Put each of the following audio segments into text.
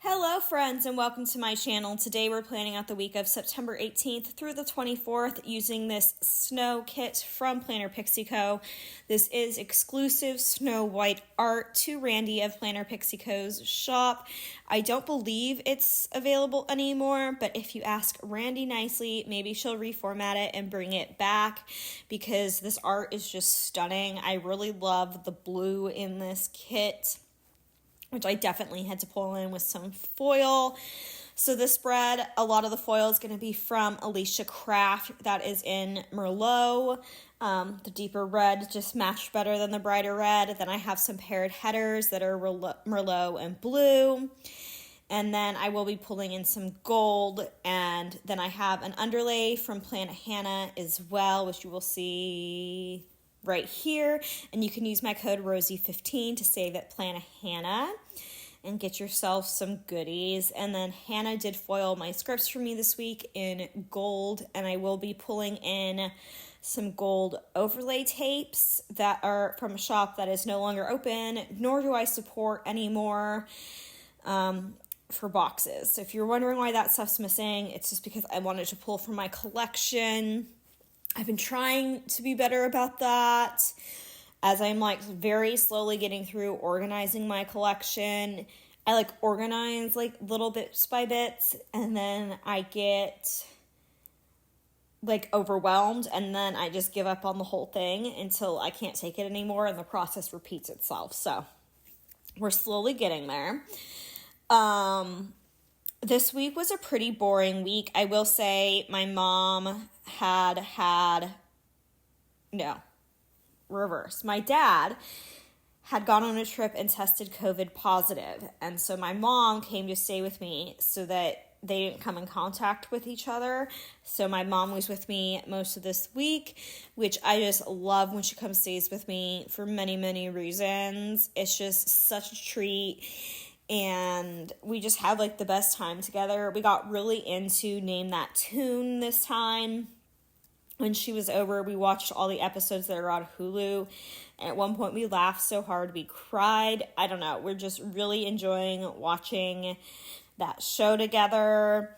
Hello friends and welcome to my channel. Today we're planning out the week of September 18th through the 24th using this snow kit from Planner Pixie Co. This is exclusive Snow White art to Randy of Planner Pixie Co.'s shop. I don't believe it's available anymore, but if you ask Randy nicely, maybe she'll reformat it and bring it back because this art is just stunning. I really love the blue in this kit, which I definitely had to pull in with some foil. So this spread, a lot of the foil is going to be from Alicia Craft. That is in Merlot. The deeper red just matched better than the brighter red. Then I have some paired headers that are Merlot and blue. And then I will be pulling in some gold. And then I have an underlay from Planet Hannah as well, which you will see right here, and you can use my code Rosey15 to save at Planet Hannah and get yourself some goodies. And then Hannah did foil my scripts for me this week in gold, and I will be pulling in some gold overlay tapes that are from a shop that is no longer open, nor do I support anymore for boxes. So if you're wondering why that stuff's missing, it's just because I wanted to pull from my collection. I've been trying to be better about that as I'm very slowly getting through organizing my collection. I organize little bits by bits, and then I get overwhelmed, and then I just give up on the whole thing until I can't take it anymore and the process repeats itself. So we're slowly getting there. This week was a pretty boring week. I will say my mom my dad had gone on a trip and tested COVID positive. And so my mom came to stay with me so that they didn't come in contact with each other. So my mom was with me most of this week, which I just love when she comes stays with me for many, many reasons. It's just such a treat. And we just had the best time together. We got really into Name That Tune this time. When she was over, we watched all the episodes that are on Hulu. And at one point we laughed so hard we cried. I don't know. We're just really enjoying watching that show together.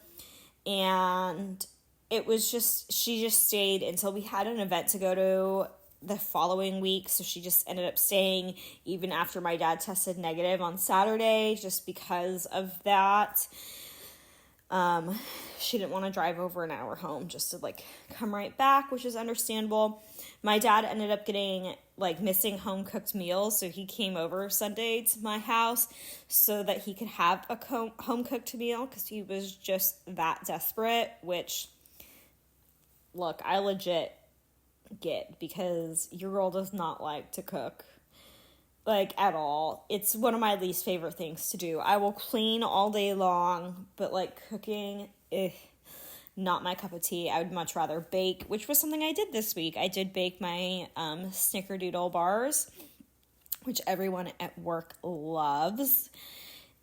And it was she just stayed until we had an event to go to the following week. So she just ended up staying even after my dad tested negative on Saturday, just because of that. She didn't want to drive over an hour home just to come right back, which is understandable. My dad ended up getting missing home cooked meals. So he came over Sunday to my house so that he could have a home cooked meal because he was just that desperate, which look, I legit get because your girl does not like to cook at all. It's one of my least favorite things to do. I will clean all day long, but cooking, not my cup of tea. I would much rather bake, which was something I did this week. I did bake my snickerdoodle bars, which everyone at work loves.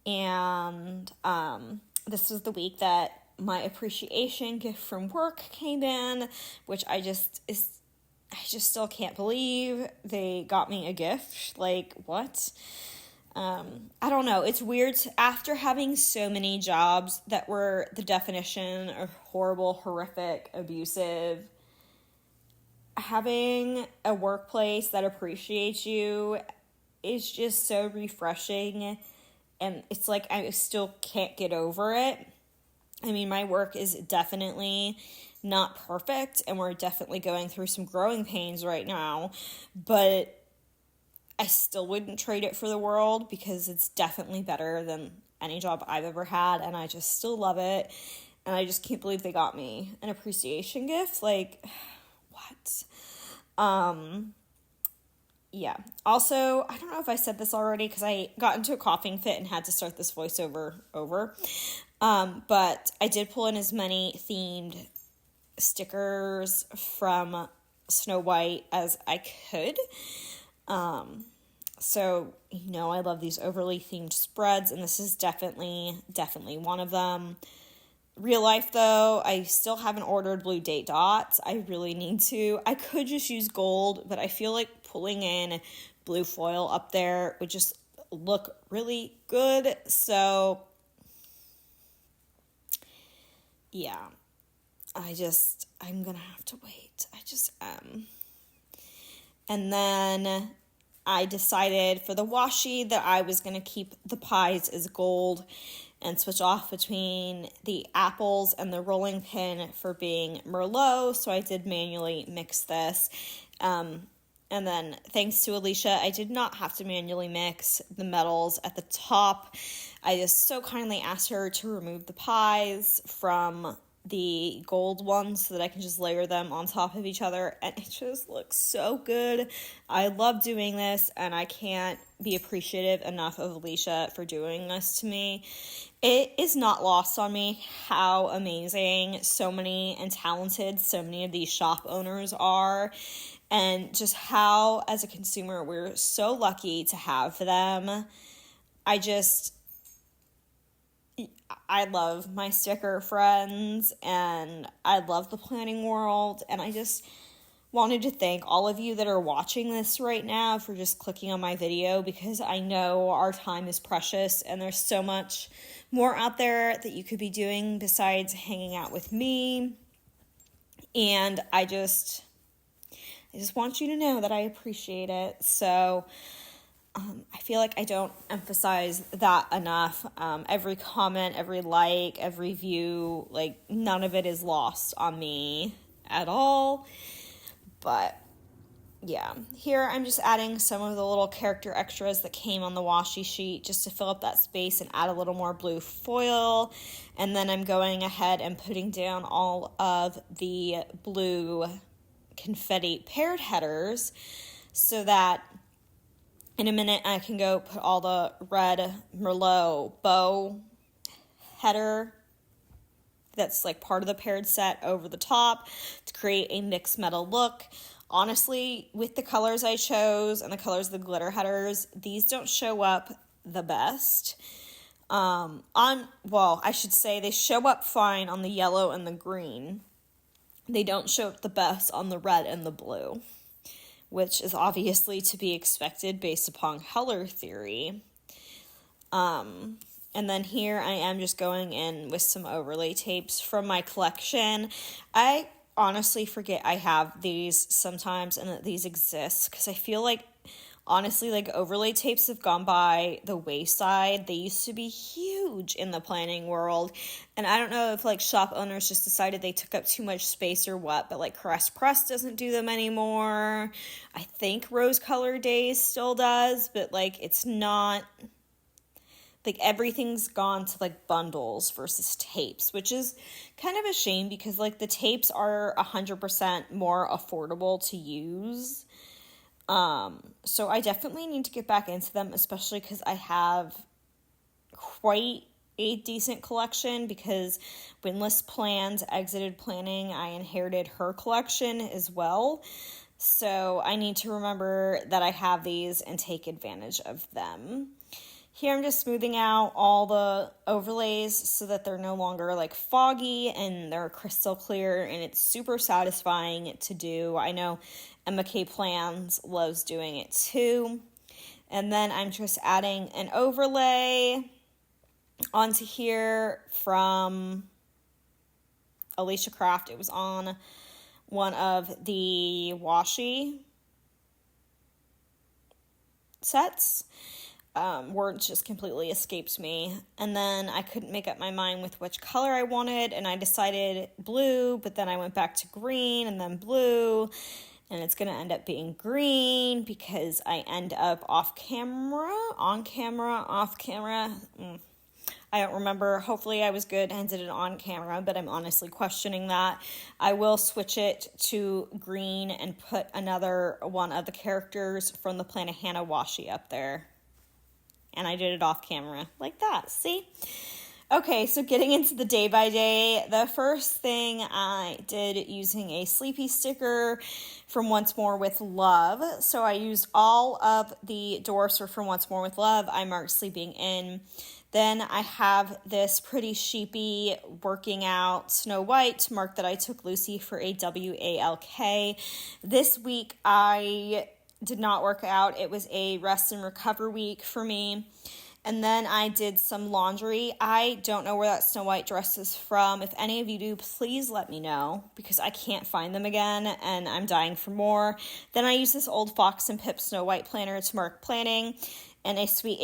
And this was the week that my appreciation gift from work came in, which I just still can't believe they got me a gift. What? I don't know. It's weird after having so many jobs that were the definition of horrible, horrific, abusive. Having a workplace that appreciates you is just so refreshing. And it's I still can't get over it. I mean, my work is definitely not perfect, and we're definitely going through some growing pains right now, but I still wouldn't trade it for the world because it's definitely better than any job I've ever had, and I just still love it, and I just can't believe they got me an appreciation gift. What? Yeah. Also, I don't know if I said this already because I got into a coughing fit and had to start this voiceover over. But I did pull in as many themed stickers from Snow White as I could. So, I love these overly themed spreads, and this is definitely one of them. Real life, though, I still haven't ordered blue date dots. I really need to. I could just use gold, but I feel like pulling in blue foil up there would just look really good. So yeah, I'm gonna have to wait. I just am. And then I decided for the washi that I was going to keep the pies as gold and switch off between the apples and the rolling pin for being Merlot. So I did manually mix this. And then thanks to Alicia, I did not have to manually mix the metals at the top. I just so kindly asked her to remove the pies from the gold ones so that I can just layer them on top of each other, and it just looks so good. I love doing this, and I can't be appreciative enough of Alicia for doing this to me. It is not lost on me how amazing so many and talented so many of these shop owners are, and just how, as a consumer, we're so lucky to have them. I love my sticker friends, and I love the planning world, and I just wanted to thank all of you that are watching this right now for just clicking on my video, because I know our time is precious and there's so much more out there that you could be doing besides hanging out with me. And I just want you to know that I appreciate it. So I feel like I don't emphasize that enough. Every comment, every like, every view, like, none of it is lost on me at all. But yeah, here I'm just adding some of the little character extras that came on the washi sheet just to fill up that space and add a little more blue foil. And then I'm going ahead and putting down all of the blue confetti paired headers so that in a minute I can go put all the red Merlot bow header that's like part of the paired set over the top to create a mixed metal look. Honestly, with the colors I chose and the colors of the glitter headers, these don't show up the best. I should say they show up fine on the yellow and the green. They don't show up the best on the red and the blue, which is obviously to be expected based upon color theory. And then here I am just going in with some overlay tapes from my collection. I honestly forget I have these sometimes and that these exist, because I feel like, honestly, like, overlay tapes have gone by the wayside. They used to be huge in the planning world, and I don't know if, like, shop owners just decided they took up too much space or what, but, like, Caress Press doesn't do them anymore. I think Rose Color Days still does, but, like, it's not... Like, everything's gone to, like, bundles versus tapes, which is kind of a shame because, like, the tapes are 100% more affordable to use. So I definitely need to get back into them, especially because I have quite a decent collection, because when RoseyPlans exited planning, I inherited her collection as well. So I need to remember that I have these and take advantage of them. Here I'm just smoothing out all the overlays so that they're no longer like foggy and they're crystal clear, and it's super satisfying to do. I know Emma K Plans loves doing it too. And then I'm just adding an overlay onto here from Alicia Craft. It was on one of the washi sets. Words just completely escaped me. And then I couldn't make up my mind with which color I wanted, and I decided blue, but then I went back to green and then blue, and it's going to end up being green because I end up off camera, on camera, off camera. I don't remember. Hopefully I was good and did it on camera, but I'm honestly questioning that. I will switch it to green and put another one of the characters from the Planet Hannah washi up there. And I did it off camera like that. See? Okay, so getting into the day by day, the first thing I did using a Sleepy sticker from Once More with Love. So I used all of the dwarfs from Once More with Love. I marked Sleeping In. Then I have this pretty sheepy working out Snow White to mark that I took Lucy for a WALK. This week I did not work out. It was a rest and recover week for me. And then I did some laundry. I don't know where that Snow White dress is from. If any of you do, please let me know because I can't find them again and I'm dying for more. Then I used this old Fox and Pip Snow White planner to mark planning and a sweet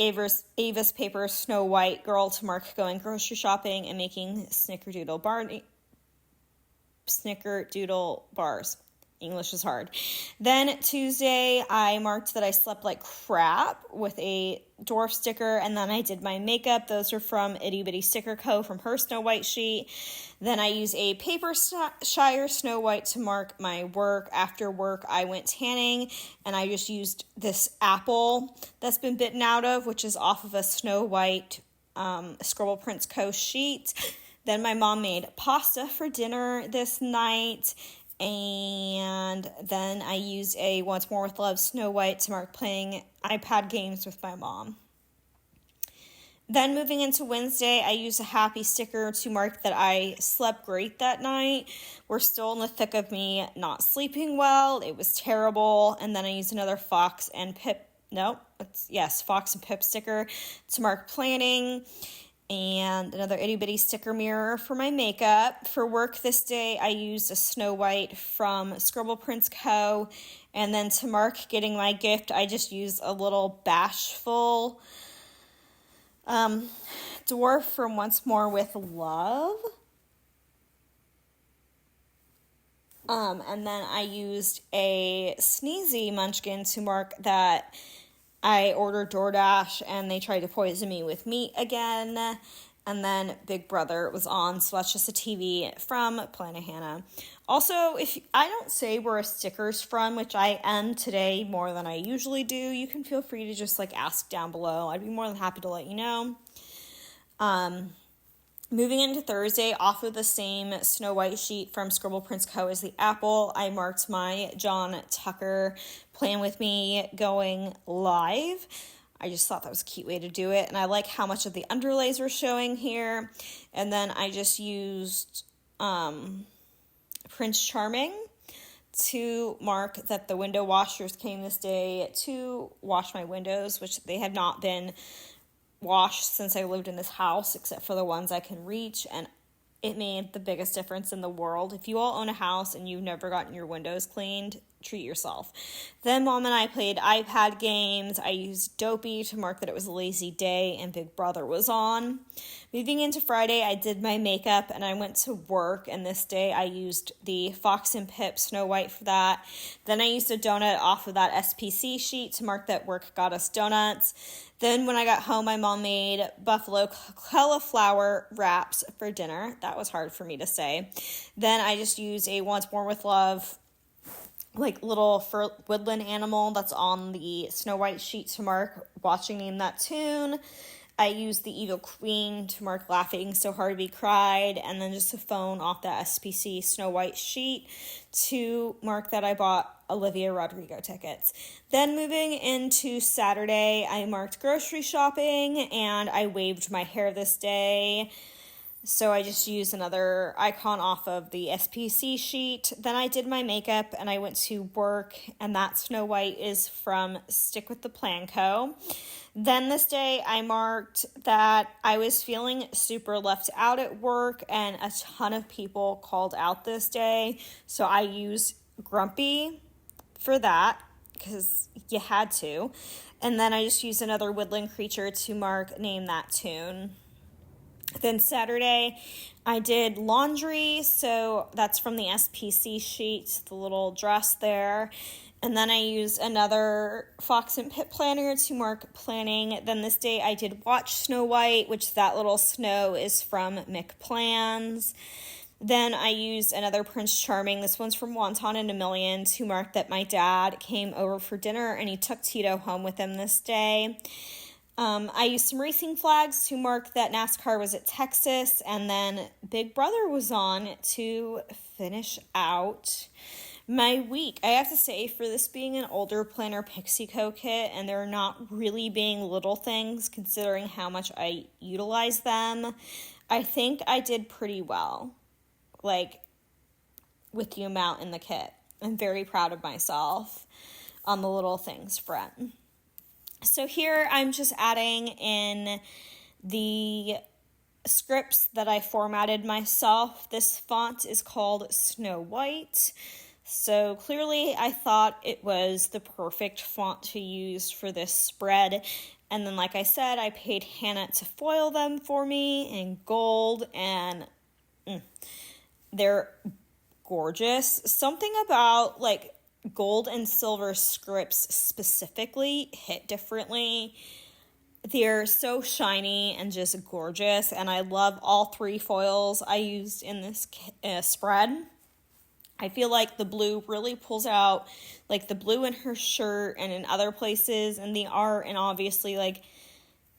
Avis paper Snow White girl to mark going grocery shopping and making snickerdoodle bars. English is hard. Then Tuesday, I marked that I slept like crap with a dwarf sticker, and then I did my makeup. Those are from Itty Bitty Sticker Co. from her Snow White sheet. Then I used a Paper Shire Snow White to mark my work. After work, I went tanning, and I just used this apple that's been bitten out of, which is off of a Snow White Scribble Prints Co. sheet. Then my mom made pasta for dinner this night. And then I used a Once More with Love Snow White to mark playing iPad games with my mom. Then moving into Wednesday, I used a happy sticker to mark that I slept great that night. We're still in the thick of me not sleeping well. It was terrible. And then I used another Fox and Pip sticker to mark planning. And another itty bitty sticker mirror for my makeup. For work this day, I used a Snow White from Scribble Prints Co. And then to mark getting my gift, I just used a little bashful dwarf from Once More with Love. And then I used a sneezy munchkin to mark that I ordered DoorDash and they tried to poison me with meat again. And then Big Brother was on, so that's just a TV from Planet Hannah. Also, if I don't say where a sticker's from, which I am today more than I usually do, you can feel free to just ask down below. I'd be more than happy to let you know. Moving into Thursday, off of the same Snow White sheet from Scribble Prints Co. as the apple, I marked my John Tucker Plan With Me going live. I just thought that was a cute way to do it, and I like how much of the underlays were showing here. And then I just used Prince Charming to mark that the window washers came this day to wash my windows, which they have not been washed since I lived in this house, except for the ones I can reach, and it made the biggest difference in the world. If you all own a house and you've never gotten your windows cleaned, treat yourself. Then Mom and I played iPad games. I used Dopey to mark that it was a lazy day and Big Brother was on. Moving into Friday, I did my makeup and I went to work, and this day I used the Fox and Pip Snow White for that. Then I used a donut off of that SPC sheet to mark that work got us donuts. Then when I got home, my mom made buffalo cauliflower wraps for dinner. That was hard for me to say. Then I just used a Once More with Love little fur woodland animal that's on the Snow White sheet to mark watching Name That Tune. I used the Evil Queen to mark Laughing So Hard We Cried, and then just a phone off the SPC Snow White sheet to mark that I bought Olivia Rodrigo tickets. Then moving into Saturday, I marked grocery shopping, and I waved my hair this day. So I just used another icon off of the SPC sheet. Then I did my makeup and I went to work, and that Snow White is from Stick With The Plan Co. Then this day I marked that I was feeling super left out at work, and a ton of people called out this day. So I used Grumpy for that because you had to. And then I just used another woodland creature to mark Name That Tune. Then Saturday, I did laundry, so that's from the SPC sheet, the little dress there. And then I used another Fox and Pip planner to mark planning. Then this day I did watch Snow White, which that little snow is from McPlans. Then I used another Prince Charming. This one's from Wonton and a Million to mark that my dad came over for dinner and he took Tito home with him this day. I used some racing flags to mark that NASCAR was at Texas, and then Big Brother was on to finish out my week. I have to say, for this being an older Planner PixieCo kit, and there not really being little things considering how much I utilize them, I think I did pretty well, with the amount in the kit. I'm very proud of myself on the little things front. So here I'm just adding in the scripts that I formatted myself. This font is called Snow White. So clearly I thought it was the perfect font to use for this spread. And then, like I said, I paid Hannah to foil them for me in gold, and they're gorgeous. Something about like gold and silver scripts specifically hit differently. They're so shiny and just gorgeous, and I love all three foils I used in this spread. I feel like the blue really pulls out, like the blue in her shirt and in other places and the art, and obviously like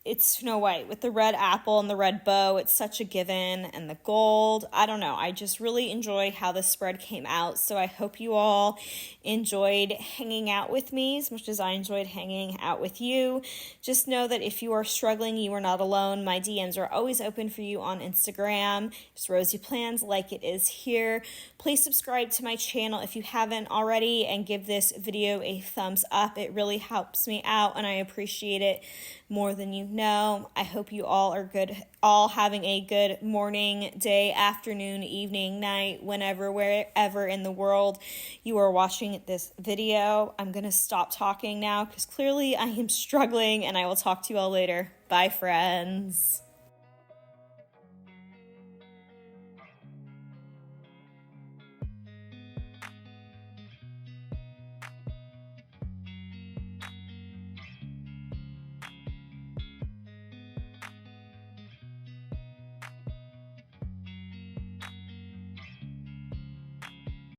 it's Snow White with the red apple and the red bow. It's such a given, and the gold. I don't know. I just really enjoyed how this spread came out. So I hope you all enjoyed hanging out with me as much as I enjoyed hanging out with you. Just know that if you are struggling, you are not alone. My DMs are always open for you on Instagram. It's RoseyPlans like it is here. Please subscribe to my channel if you haven't already, and give this video a thumbs up. It really helps me out, and I appreciate it more than you know. I hope you all are good, all having a good morning, day, afternoon, evening, night, whenever, wherever in the world you are watching this video. I'm going to stop talking now because clearly I am struggling, and I will talk to you all later. Bye, friends.